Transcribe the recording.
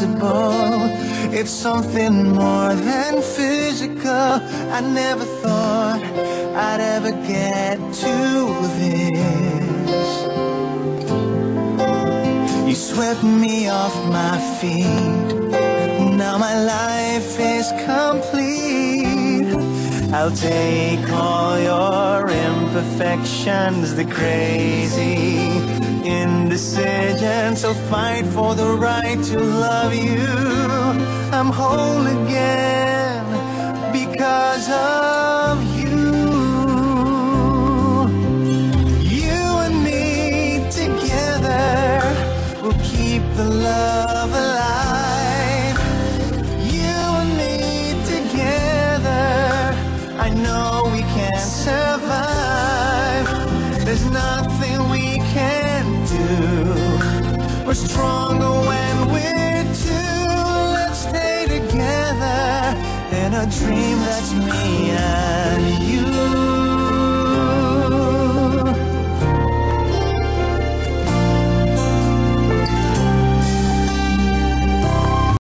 impossible. It's something more than physical. I never thought I'd ever get to this. You swept me off my feet. Now my life is complete. I'll take all your imperfections, the crazy indecision. So fight for the right to love you. I'm whole again because of you. You and me together will keep the love alive. You and me together, I know we can survive. There's nothing we can't do. We're stronger when we're two. Let's stay together in a dream that's me and you.